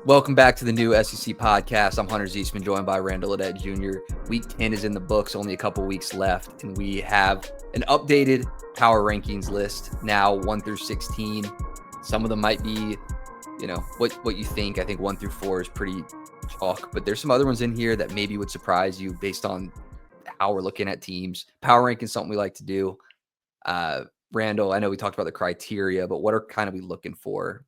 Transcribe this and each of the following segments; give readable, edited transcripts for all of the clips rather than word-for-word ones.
Welcome back to the new SEC podcast. I'm Hunter Zeisman, joined by Randall Ledet Jr. Week 10 is in the books, only a couple weeks left, and we have an updated power rankings list now, 1 through 16. Some of them might be, what you think. I think 1 through 4 is pretty chalk, but there's some other ones in here that maybe would surprise you based on how we're looking at teams. Power ranking is something we like to do. Randall, I know we talked about the criteria, but what are kind of we looking for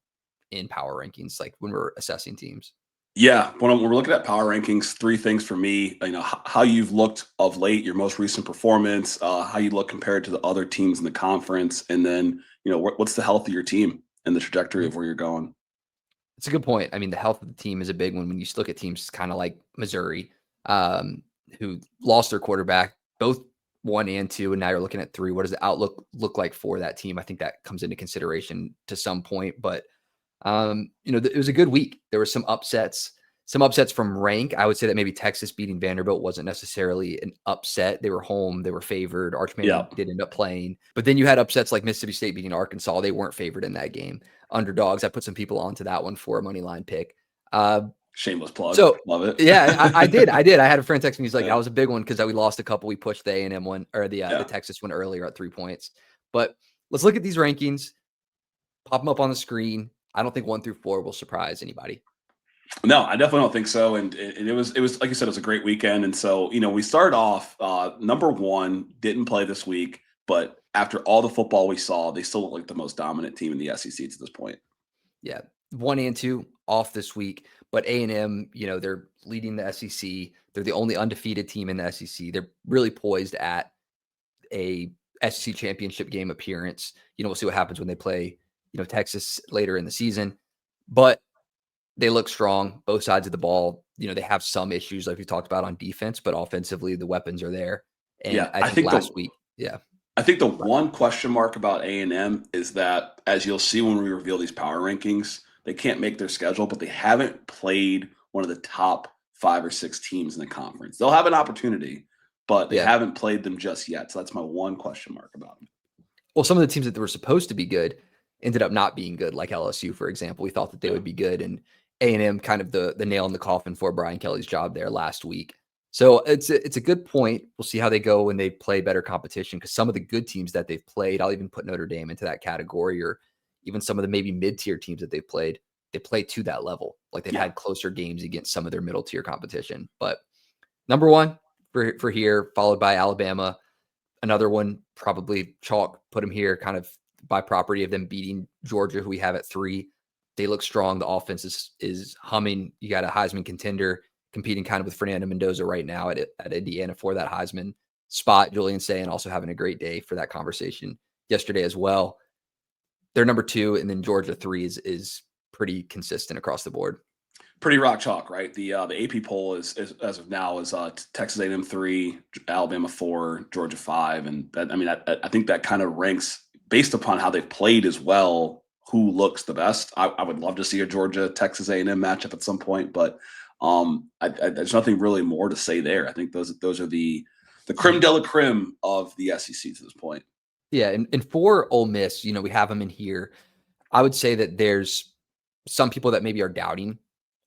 in power rankings, like when we're assessing teams? Yeah, when we're looking at power rankings, 3 things for me, how you've looked of late, your most recent performance, how you look compared to the other teams in the conference, and then, what's the health of your team and the trajectory of where you're going. It's a good point. I mean, the health of the team is a big one when you look at teams kind of like Missouri, who lost their quarterback, both 1 and 2, and now you're looking at 3. What does the outlook look like for that team? I think that comes into consideration to some point, but it was a good week. There were some upsets from rank. I would say that maybe Texas beating Vanderbilt wasn't necessarily an upset. They were home. They were favored. Arch Manning did end up playing. But then you had upsets like Mississippi State beating Arkansas. They weren't favored in that game. Underdogs. I put some people onto that one for a money line pick. Shameless plug. So love it. Yeah, I did. I had a friend text me. He's like, that was a big one because we lost a couple. We pushed the A&M one or the Texas one earlier at 3 points. But let's look at these rankings. Pop them up on the screen. I don't think 1 through 4 will surprise anybody. No, I definitely don't think so. And it was like you said, it was a great weekend. And so, we started off number 1, didn't play this week, but after all the football we saw, they still look like the most dominant team in the SEC to this point. Yeah. 1 and 2 off this week, but A&M, they're leading the SEC. They're the only undefeated team in the SEC. They're really poised at a SEC championship game appearance. We'll see what happens when they play Texas later in the season, but they look strong, both sides of the ball. They have some issues like we talked about on defense, but offensively the weapons are there. And I think last week. I think the one question mark about A&M is that, as you'll see when we reveal these power rankings, they can't make their schedule, but they haven't played one of the top 5 or 6 teams in the conference. They'll have an opportunity, but they haven't played them just yet. So that's my one question mark about them. Well, some of the teams that were supposed to be good ended up not being good, like LSU, for example. We thought that they would be good, and A&M kind of the nail in the coffin for Brian Kelly's job there last week. So it's a good point. We'll see how they go when they play better competition, because some of the good teams that they've played, I'll even put Notre Dame into that category, or even some of the maybe mid-tier teams that they've played, they play to that level. Like they've had closer games against some of their middle-tier competition. But number 1 for here, followed by Alabama. Another one, probably chalk, put them here kind of by property of them beating Georgia, who we have at 3. They look strong. The offense is humming. You got a Heisman contender competing kind of with Fernando Mendoza right now at Indiana for that Heisman spot. Julian Sayin also having a great day for that conversation yesterday as well. They're number 2, and then Georgia 3 is pretty consistent across the board. Pretty rock chalk, right? The AP poll is as of now is Texas A&M 3, Alabama 4, Georgia 5, and that, I think that kind of ranks based upon how they've played as well, who looks the best. I would love to see a Georgia Texas A&M matchup at some point, but there's nothing really more to say there. I think those are the creme de la creme of the SEC to this point. Yeah, and for Ole Miss, we have them in here. I would say that there's some people that maybe are doubting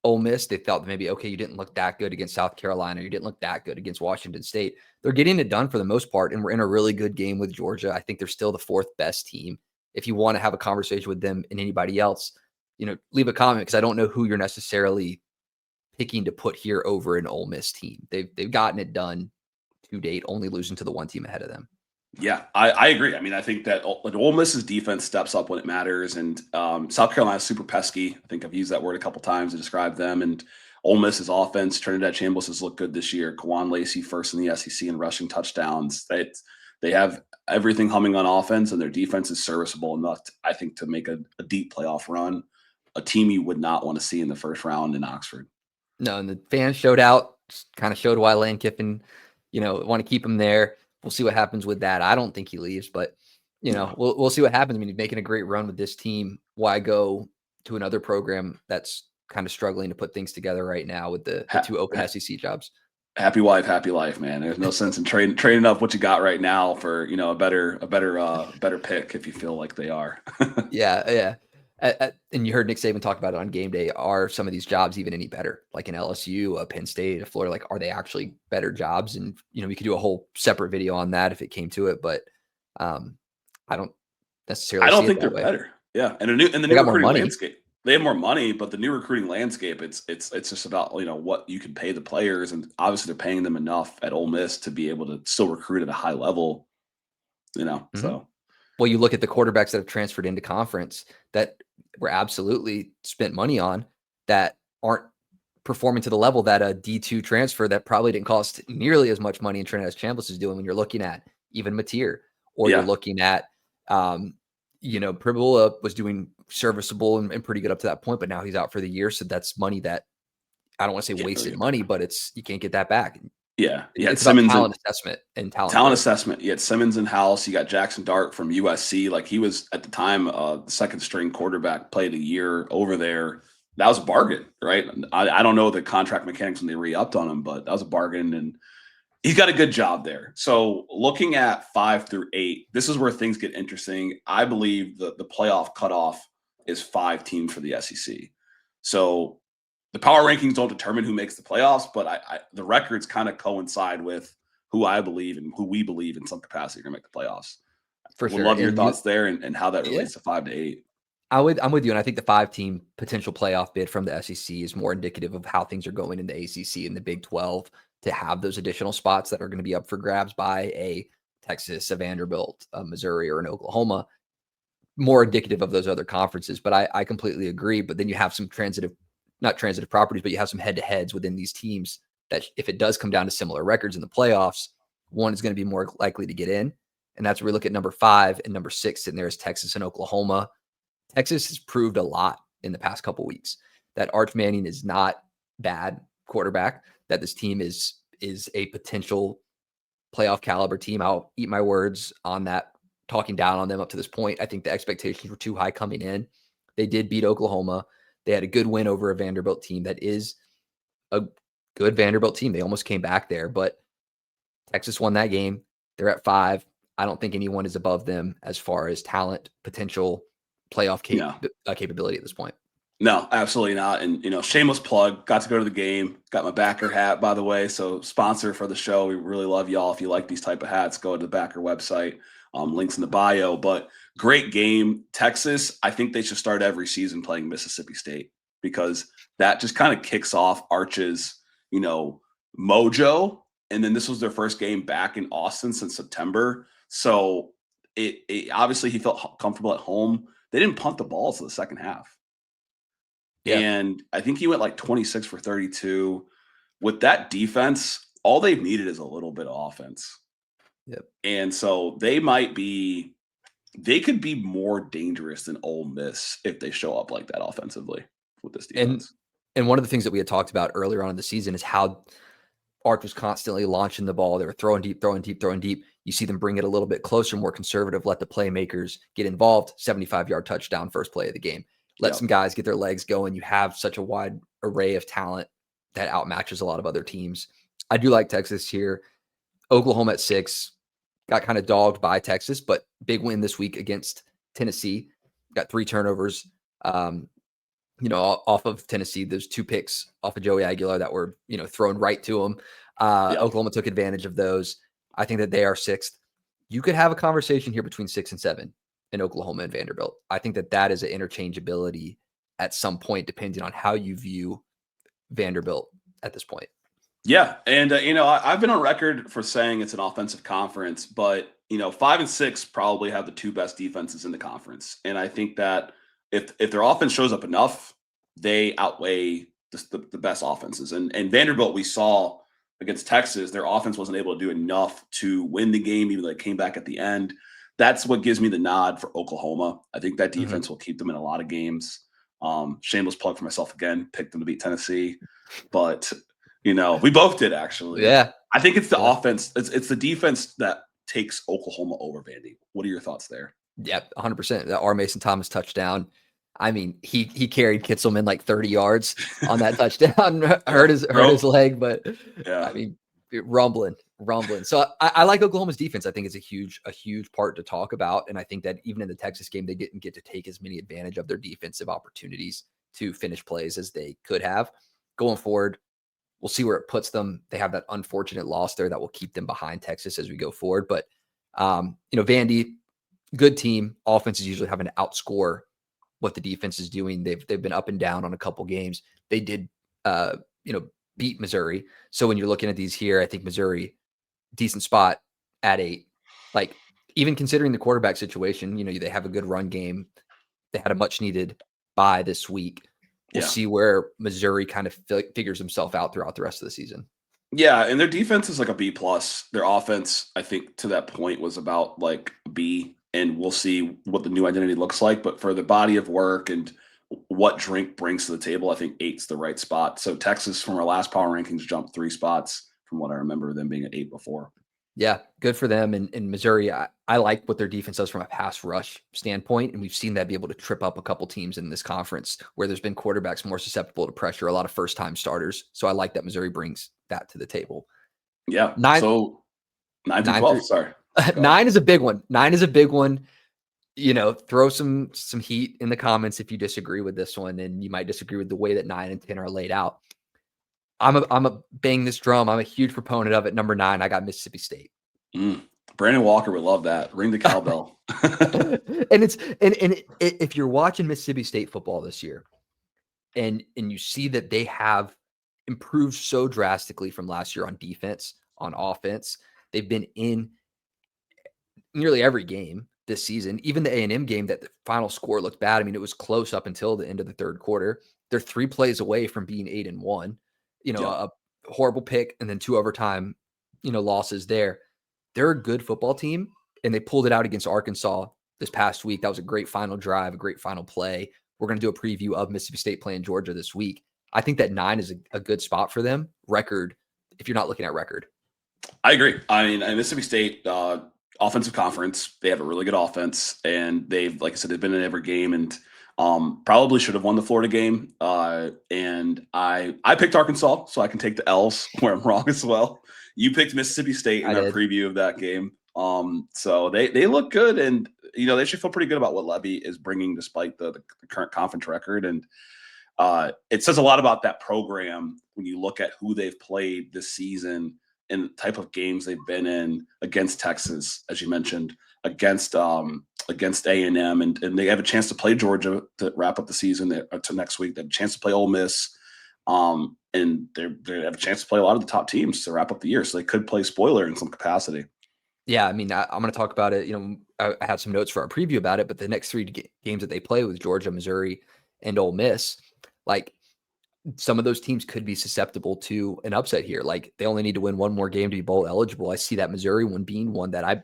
Ole Miss. They felt that maybe, okay, you didn't look that good against South Carolina. You didn't look that good against Washington State. They're getting it done for the most part, and we're in a really good game with Georgia. I think they're still the 4th best team. If you want to have a conversation with them and anybody else, leave a comment, because I don't know who you're necessarily picking to put here over an Ole Miss team. They've gotten it done to date, only losing to the one team ahead of them. Yeah, I agree. I think that Ole Miss's defense steps up when it matters, and South Carolina is super pesky. I think I've used that word a couple times to describe them. And Ole Miss's offense, Trinidad Chambliss has looked good this year. Kawan Lacey first in the SEC in rushing touchdowns. They have everything humming on offense, and their defense is serviceable enough, I think, to make a deep playoff run. A team you would not want to see in the first round in Oxford. No, and the fans showed out, kind of showed why Lane Kiffin, want to keep him there. We'll see what happens with that. I don't think he leaves, but we'll see what happens. He's making a great run with this team. Why go to another program that's kind of struggling to put things together right now with the 2 open SEC jobs? Happy wife, happy life, man. There's no sense in trading up what you got right now for a better pick if you feel like they are. Yeah, yeah. And you heard Nick Saban talk about it on game day. Are some of these jobs even any better? Like an LSU, a Penn State, a Florida, like are they actually better jobs? And we could do a whole separate video on that if it came to it, but um, I don't I necessarily don't see it think they're that way. better. Yeah, and the They new got more recruiting money. landscape. They have more money, but the new recruiting landscape, it's just about what you can pay the players, and obviously they're paying them enough at Ole Miss to be able to still recruit at a high level. Mhm. So Well, you look at the quarterbacks that have transferred into conference that were absolutely spent money on that aren't performing to the level that a D2 transfer that probably didn't cost nearly as much money in Trinidad Chambliss is doing when you're looking at even Mateer or you're yeah, looking at, Pribula was doing serviceable and pretty good up to that point, but now he's out for the year. So that's money that I don't want to say can't really wasted get money, back. but you can't get that back. Yeah, you had It's about Simmons and talent assessment and talent talent growth. assessment. You had Simmons in house. You got Jackson Dart from USC. Like he was at the time the second string quarterback, played a year over there. That was a bargain, right? I don't know the contract mechanics when they re-upped on him, but that was a bargain, and he's got a good job there. So looking at 5 through 8, this is where things get interesting. I believe the playoff cutoff is 5 teams for the SEC. So the power rankings don't determine who makes the playoffs, but the records kind of coincide with who I believe and who we believe in some capacity are going to make the playoffs. For Would sure. love your And you, thoughts there and how that yeah, relates to 5 to 8. I'm with you, and I think the 5-team potential playoff bid from the SEC is more indicative of how things are going in the ACC and the Big 12 to have those additional spots that are going to be up for grabs by a Texas, a Vanderbilt, a Missouri, or an Oklahoma. More indicative of those other conferences, but I completely agree. But then you have some not transitive properties, but you have some head-to-heads within these teams that if it does come down to similar records in the playoffs, one is going to be more likely to get in, and that's where we look at number 5 and number 6 sitting there is Texas and Oklahoma. Texas has proved a lot in the past couple weeks that Arch Manning is not bad quarterback, that this team is a potential playoff caliber team. I'll eat my words on that, talking down on them up to this point. I think the expectations were too high coming in. They did beat Oklahoma. They had a good win over a Vanderbilt team that is a good Vanderbilt team. They almost came back there, but Texas won that game. They're at 5. I don't think anyone is above them as far as talent, potential, playoff No, capability at this point. no, absolutely not. And shameless plug. Got to go to the game. Got my backer hat, by the way. So sponsor for the show. We really love y'all. If you like these type of hats, go to the backer website. Links in the bio. But great game, Texas. I think they should start every season playing Mississippi State because that just kind of kicks off Arch's mojo. And then this was their first game back in Austin since September. So it obviously he felt comfortable at home. They didn't punt the ball to the second half. Yeah. And I think he went like 26 for 32. With that defense, all they've needed is a little bit of offense. Yep. And so they could be more dangerous than Ole Miss if they show up like that offensively with this And defense. and one of the things that we had talked about earlier on in the season is how Arch was constantly launching the ball. They were throwing deep, throwing deep, throwing deep. You see them bring it a little bit closer, more conservative, let the playmakers get involved. 75-yard touchdown, first play of the game. Let Yep. some guys get their legs going. You have such a wide array of talent that outmatches a lot of other teams. I do like Texas here. Oklahoma at 6 got kind of dogged by Texas, but big win this week against Tennessee. Got 3 turnovers. Off of Tennessee, those 2 picks off of Joey Aguilar that were, thrown right to him. Yep. Oklahoma took advantage of those. I think that they are 6th. You could have a conversation here between 6 and 7 in Oklahoma and Vanderbilt. I think that is an interchangeability at some point, depending on how you view Vanderbilt at this point. Yeah. And, I've been on record for saying it's an offensive conference, but, 5 and 6 probably have the 2 best defenses in the conference. And I think that if their offense shows up enough, they outweigh the best offenses. And Vanderbilt, we saw against Texas, their offense wasn't able to do enough to win the game, even though they came back at the end. That's what gives me the nod for Oklahoma. I think that defense will keep them in a lot of games. Shameless plug for myself again, picked them to beat Tennessee. But we both did actually. Yeah. I think it's the Yeah. offense. It's the defense that takes Oklahoma over Vandy. What are your thoughts there? Yeah, 100%. That R. Mason Thomas touchdown. I mean, he carried Kitzelman like 30 yards on that touchdown. hurt his leg, but Yeah. I mean, Rumbling. So I like Oklahoma's defense. I think it's a huge part to talk about. And I think that even in the Texas game, they didn't get to take as many advantage of their defensive opportunities to finish plays as they could have. Going forward, we'll see where it puts them. They have that unfortunate loss there that will keep them behind Texas as we go forward. But, Vandy, good team. Offenses usually have an outscore what the defense is doing. They've been up and down on a couple games. They did, beat Missouri. So when you're looking at these here, I think Missouri, decent spot at 8. Like, even considering the quarterback situation, they have a good run game. They had a much needed bye this week. We'll see where Missouri kind of figures himself out throughout the rest of the season. Yeah, and their defense is like a B+. Their offense, I think, to that point was about like B, and we'll see what the new identity looks like. But for the body of work and what Drink brings to the table, I think 8's the right spot. So Texas, from our last power rankings, jumped 3 spots from what I remember them being at 8 before. Yeah, good for them. And Missouri, I like what their defense does from a pass rush standpoint. And we've seen that be able to trip up a couple teams in this conference where there's been quarterbacks more susceptible to pressure, a lot of first-time starters. So I like that Missouri brings that to the table. Yeah. 9 so 9 through 12, sorry. 9 is a big one. 9 is a big one. Throw some heat in the comments if you disagree with this one, and you might disagree with the way that 9 and 10 are laid out. I'm a bang this drum. I'm a huge proponent of it. Number 9, I got Mississippi State. Brandon Walker would love that. Ring the cowbell. And if you're watching Mississippi State football this year, and you see that they have improved so drastically from last year on defense, on offense, they've been in nearly every game this season. Even the A&M game, that the final score looked bad. I mean, it was close up until the end of the third quarter. They're 3 plays away from being 8-1. A horrible pick and then 2 overtime, losses there. They're a good football team, and they pulled it out against Arkansas this past week. That was a great final drive, a great final play. We're going to do a preview of Mississippi State playing Georgia this week. I think that 9 is a good spot for them. Record, if you're not looking at record. I agree. I mean, Mississippi State, offensive conference, they have a really good offense, and they've, like I said, they've been in every game, and probably should have won the Florida game. And I picked Arkansas, so I can take the L's where I'm wrong as well. You picked Mississippi State in our preview of that game. So they look good, and they should feel pretty good about what Levy is bringing despite the current conference record. And it says a lot about that program when you look at who they've played this season and the type of games they've been in against Texas, as you mentioned, against A&M, and they have a chance to play Georgia to wrap up the season to next week. They have a chance to play Ole Miss, and they have a chance to play a lot of the top teams to wrap up the year. So they could play spoiler in some capacity. Yeah, I mean, I'm going to talk about it. I had some notes for our preview about it, but the next 3 games that they play with Georgia, Missouri, and Ole Miss, like, some of those teams could be susceptible to an upset here. Like, they only need to win 1 more game to be bowl eligible. I see that Missouri one being one that I'm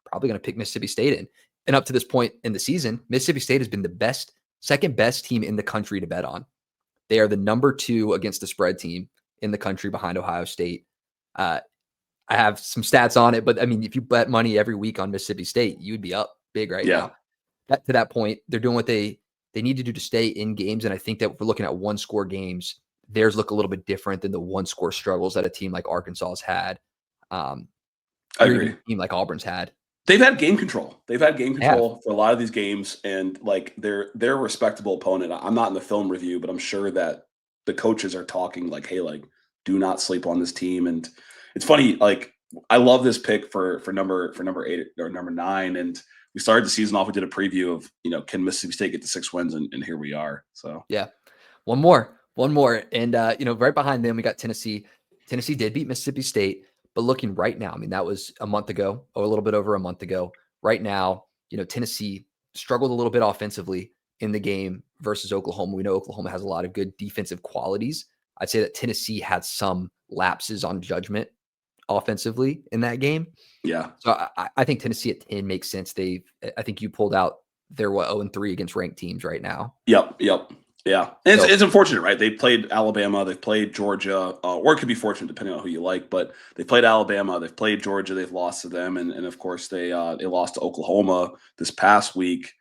probably going to pick Mississippi State in. And up to this point in the season, Mississippi State has been the second best team in the country to bet on. They are the number 2 against the spread team in the country behind Ohio State. I have some stats on it, but I mean, if you bet money every week on Mississippi State, you'd be up big right now. To that point, they're doing what they need to do to stay in games. And I think that if we're looking at 1-score games, theirs look a little bit different than the 1-score struggles that a team like Arkansas has had. I agree. A team like Auburn's had. They've had game control. They've had game control for a lot of these games, and like they're a respectable opponent. I'm not in the film review, but I'm sure that the coaches are talking like, hey, like, do not sleep on this team. And it's funny, like, I love this pick for number 8 or number 9. And we started the season off. We did a preview of, can Mississippi State get to 6 wins, and here we are. So yeah, one more, and right behind them we got Tennessee. Tennessee did beat Mississippi State, but looking right now, I mean, that was a month ago, or a little bit over a month ago. Right now, Tennessee struggled a little bit offensively in the game versus Oklahoma. We know Oklahoma has a lot of good defensive qualities. I'd say that Tennessee had some lapses on judgment offensively in that game. Yeah. So I think Tennessee at 10 makes sense. I think you pulled out, they're 0-3 against ranked teams right now. Yep. Yeah. And it's unfortunate, right? They played Alabama, they've played Georgia, or it could be fortunate depending on who you like, but they played Alabama, they've played Georgia, they've lost to them. And of course they lost to Oklahoma this past week.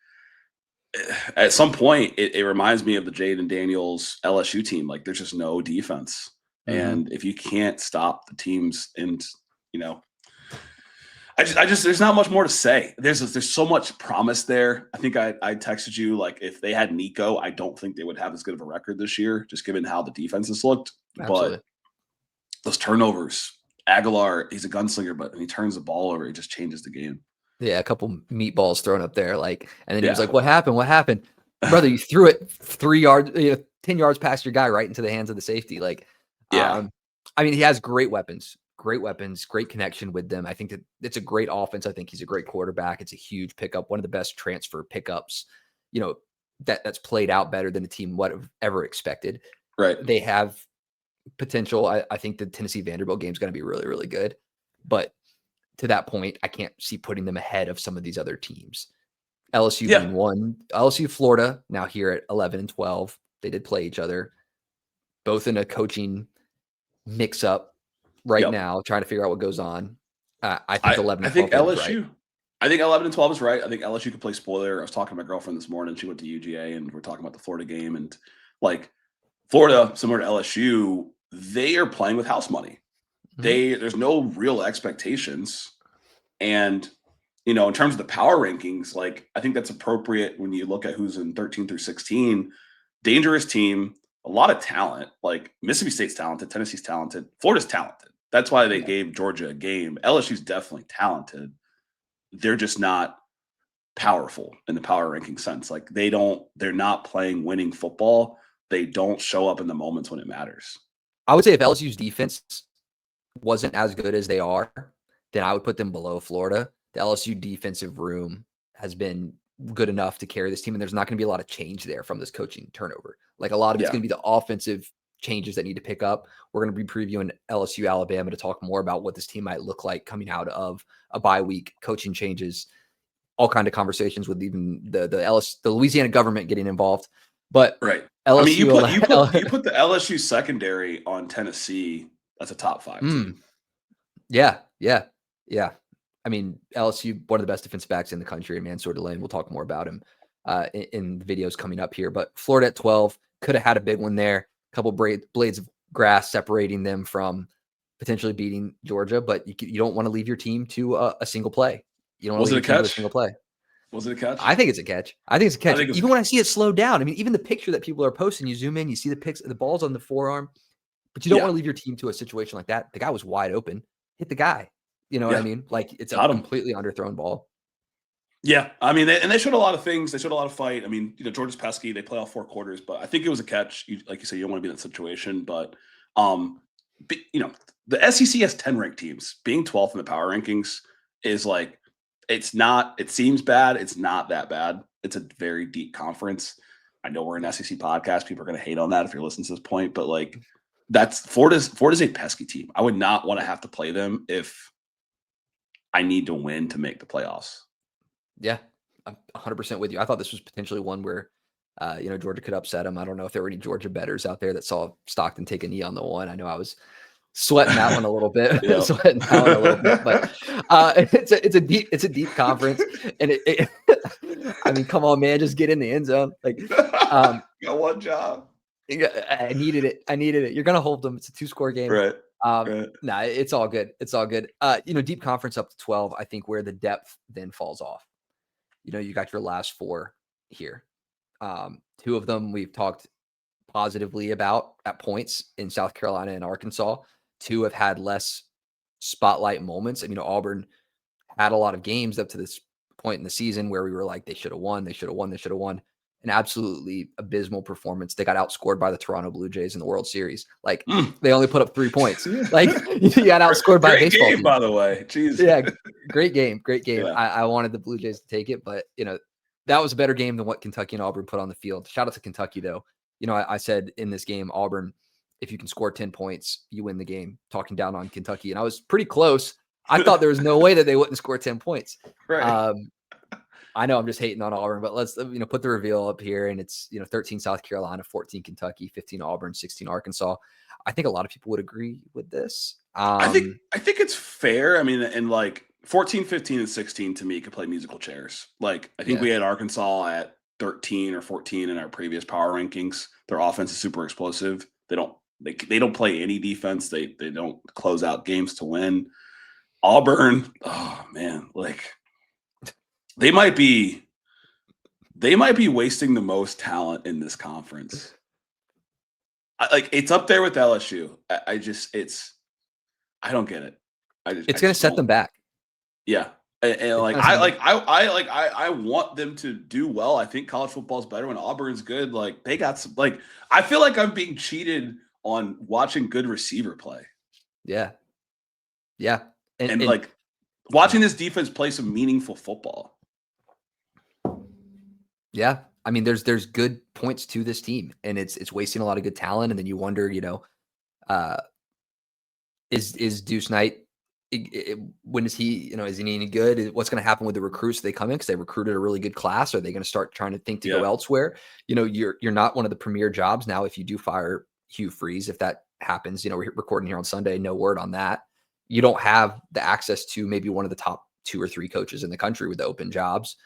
At some point, it reminds me of the Jaden Daniels LSU team. Like, there's just no defense. Mhm. And if you can't stop the teams, and you know, I just there's not much more to say. There's so much promise there. I think I texted you like if they had Nico, I don't think they would have as good of a record this year, just given how the defenses looked. But Absolutely. those turnovers, Aguilar, he's a gunslinger, but when he turns the ball over, it just changes the game. Yeah, a couple meatballs thrown up there, like, and then he was Yeah. like, "What happened? What happened, brother? You threw it 3 yards, 10 yards past your guy, right into the hands of the safety." Like, Yeah. I mean, he has great weapons, great connection with them. I think that it's a great offense. I think he's a great quarterback. It's a huge pickup, one of the best transfer pickups, you know, that's played out better than the team would have ever expected. Right. They have potential. I think the Tennessee Vanderbilt game is going to be really, really good, but to that point, I can't see putting them ahead of some of these other teams. LSU Yeah. being one, LSU, Florida, now here at 11 and 12. They did play each other, both in a coaching mix up right Yep. now, trying to figure out what goes on. I think 11 I and think 12 wins right. LSU. I think 11 and 12 is right. I think LSU could play spoiler. I was talking to my girlfriend this morning. She went to UGA, and we're talking about the Florida game. And like Florida, similar to LSU, they are playing with house money. Mhm. There's no real expectations. And in terms of the power rankings, like I think that's appropriate when you look at who's in 13 through 16. Dangerous team, a lot of talent. Like Mississippi State's talented, Tennessee's talented, Florida's talented. That's why they Yeah. gave Georgia a game. LSU's definitely talented. They're just not powerful in the power ranking sense. Like they're not playing winning football. They don't show up in the moments when it matters. I would say if LSU's defense wasn't as good as they are, then I would put them below Florida. The LSU defensive room has been good enough to carry this team, and there's not going to be a lot of change there from this coaching turnover. Like a lot of it's Yeah. going to be the offensive changes that need to pick up. We're going to be previewing LSU Alabama to talk more about what this team might look like coming out of a bye week, coaching changes, all kind of conversations with even the Louisiana government getting involved. But Right. I mean, LSU, you put the LSU secondary on Tennessee. That's a top 5 team. Yeah. I mean, LSU, one of the best defensive backs in the country, and Mansour Delane. We'll talk more about him in the videos coming up here. But Florida at 12 could have had a big one there. A couple blades of grass separating them from potentially beating Georgia, but you don't want to leave your team to a single play. You don't want Was to it leave a your team to a catch? single play. Was it a catch? I think it's a catch. I think it's a catch. think it was Even when I see it slowed down, I mean, even the picture that people are posting, you zoom in, you see the ball's on the forearm, but you don't want Yeah. to leave your team to a situation like that. The guy was wide open. Hit the guy. You know what I Yeah. mean? Like it's a Got him. completely underthrown ball. Yeah. I mean, they showed a lot of things. They showed a lot of fight. I mean, Georgia's pesky. They play all 4 quarters, but I think it was a catch. Like you said, you don't want to be in that situation. But, the SEC has 10 ranked teams. Being 12th in the power rankings is like, it seems bad. It's not that bad. It's a very deep conference. I know we're an SEC podcast. People are going to hate on that if you're listening to this point, but like, Florida's a pesky team. I would not want to have to play them if I need to win to make the playoffs. Yeah, I'm 100% with you. I thought this was potentially one where, Georgia could upset them. I don't know if there were any Georgia bettors out there that saw Stockton take a knee on the one. I know I was sweating that one a little bit, but it's a deep conference, and I mean, come on, man, just get in the end zone. Like, Got one job. I needed it. You're gonna hold them. It's a 2-score game. Right. Nah, it's all good. Deep conference up to 12. I think where the depth then falls off. You got your last 4 here. 2 of them we've talked positively about at points in South Carolina and Arkansas. 2 have had less spotlight moments. I mean, Auburn had a lot of games up to this point in the season where we were like, they should have won. An absolutely abysmal performance. They got outscored by the Toronto Blue Jays in the World Series. Like they only put up 3 points. Like you got outscored by a baseball game, team. by the way. Jeez. Yeah, great game. Yeah. I wanted the Blue Jays to take it, but that was a better game than what Kentucky and Auburn put on the field. Shout out to Kentucky though. I said in this game, Auburn, if you can score 10 points, you win the game. Talking down on Kentucky, and I was pretty close. I thought there was no way that they wouldn't score 10 points. Right. I know I'm just hating on Auburn, but let's put the reveal up here, and it's 13 South Carolina, 14 Kentucky, 15 Auburn, 16 Arkansas. I think a lot of people would agree with this. I think it's fair. I mean, and like 14, 15, and 16 to me could play musical chairs. Like I think we had Arkansas at 13 or 14 in our previous power rankings. Their offense is super explosive. They don't They don't play any defense. They don't close out games to win. Auburn, oh man, like they might be wasting the most talent in this conference. It's up there with LSU. I don't get it. It's going to set them back. Yeah. And I want them to do well. I think college football is better when Auburn's good. Like they got some, like I feel like I'm being cheated on watching good receiver play. Yeah. Yeah. And like watching this defense play some meaningful football. Yeah. I mean, there's good points to this team, and it's wasting a lot of good talent. And then you wonder, is Deuce Knight, when is he, is he any good? What's going to happen with the recruits they come in? Because they recruited a really good class. Are they going to start trying to think to go elsewhere? You're not one of the premier jobs now. If you do fire Hugh Freeze, if that happens, we're recording here on Sunday, no word on that. You don't have the access to maybe one of the top 2 or 3 coaches in the country with the open jobs.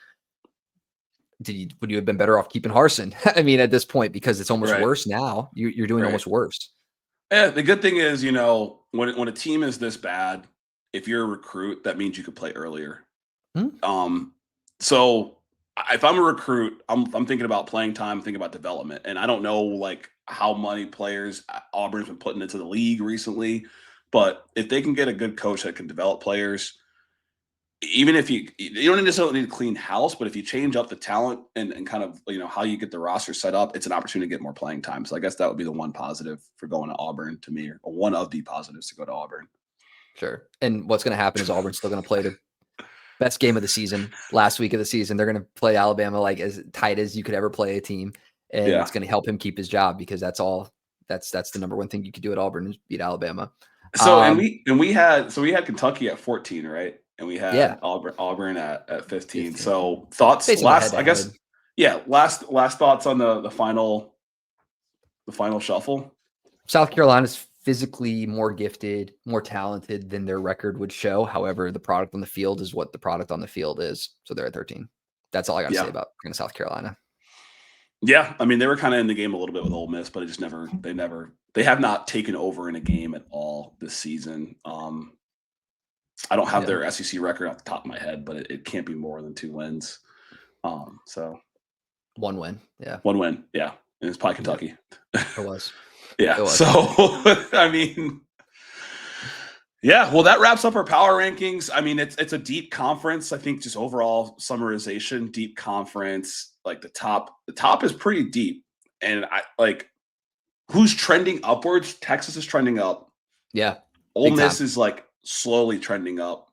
Would you have been better off keeping Harsin? I mean, at this point, because it's almost worse now. You're doing almost worse. Yeah, the good thing is, when a team is this bad, if you're a recruit, that means you could play earlier. So if I'm a recruit, I'm thinking about playing time, thinking about development, and I don't know like how many players Auburn's been putting into the league recently, but if they can get a good coach that can develop players, even if you don't necessarily need to clean house, but if you change up the talent and kind of, how you get the roster set up, it's an opportunity to get more playing time. So I guess that would be the one positive for going to Auburn to me, or one of the positives to go to Auburn. Sure. And what's going to happen is Auburn's still going to play the best game of the season, last week of the season. They're going to play Alabama like as tight as you could ever play a team. And it's going to help him keep his job, because that's the number one thing you could do at Auburn is beat Alabama. So, we had Kentucky at 14, right? And we had Auburn at 15. So thoughts last thoughts on the final shuffle. South Carolina's physically more gifted, more talented than their record would show. However, the product on the field is what the product on the field is. So they're at 13. That's all I got to say about South Carolina. Yeah, I mean, they were kind of in the game a little bit with Ole Miss, but they have not taken over in a game at all this season. I don't have their SEC record off the top of my head, but it can't be more than 2 wins. So 1 win, one win, and it's probably Kentucky. It was, So I mean, well, that wraps up our power rankings. I mean, it's a deep conference. I think just overall summarization, deep conference. Like the top is pretty deep, and I like who's trending upwards. Texas is trending up. Yeah, Ole Miss is like slowly trending up.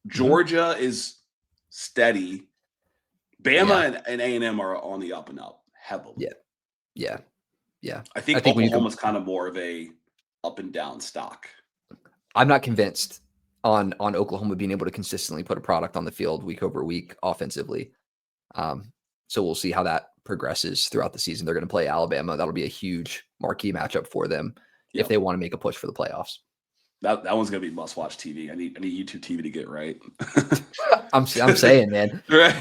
Georgia is steady. Bama and A&M are on the up and up heavily. Yeah. I think Oklahoma's kind of more of a up and down stock. I'm not convinced on Oklahoma being able to consistently put a product on the field week over week offensively. So we'll see how that progresses throughout the season. They're going to play Alabama. That'll be a huge marquee matchup for them if they want to make a push for the playoffs. That one's gonna be must-watch TV. I need YouTube TV to get right. I'm saying, man. Right.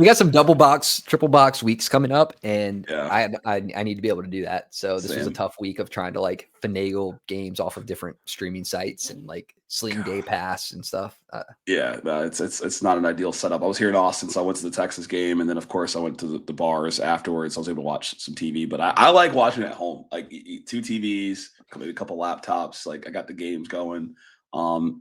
We got some double box, triple box weeks coming up, and I need to be able to do that. So this was a tough week of trying to like finagle games off of different streaming sites and like Sling Day Pass and stuff. It's not an ideal setup. I was here in Austin, so I went to the Texas game, and then of course I went to the bars afterwards. I was able to watch some TV, but I like watching at home, like 2 TVs, maybe a couple laptops. Like I got the games going.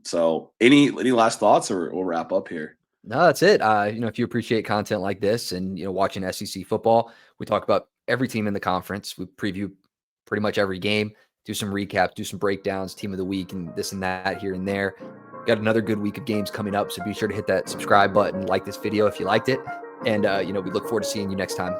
So any last thoughts, or we'll wrap up here? No, that's it. If you appreciate content like this and watching SEC football, we talk about every team in the conference. We preview pretty much every game, do some recaps, do some breakdowns, team of the week, and this and that here and there. Got another good week of games coming up, so be sure to hit that subscribe button, like this video if you liked it, and we look forward to seeing you next time.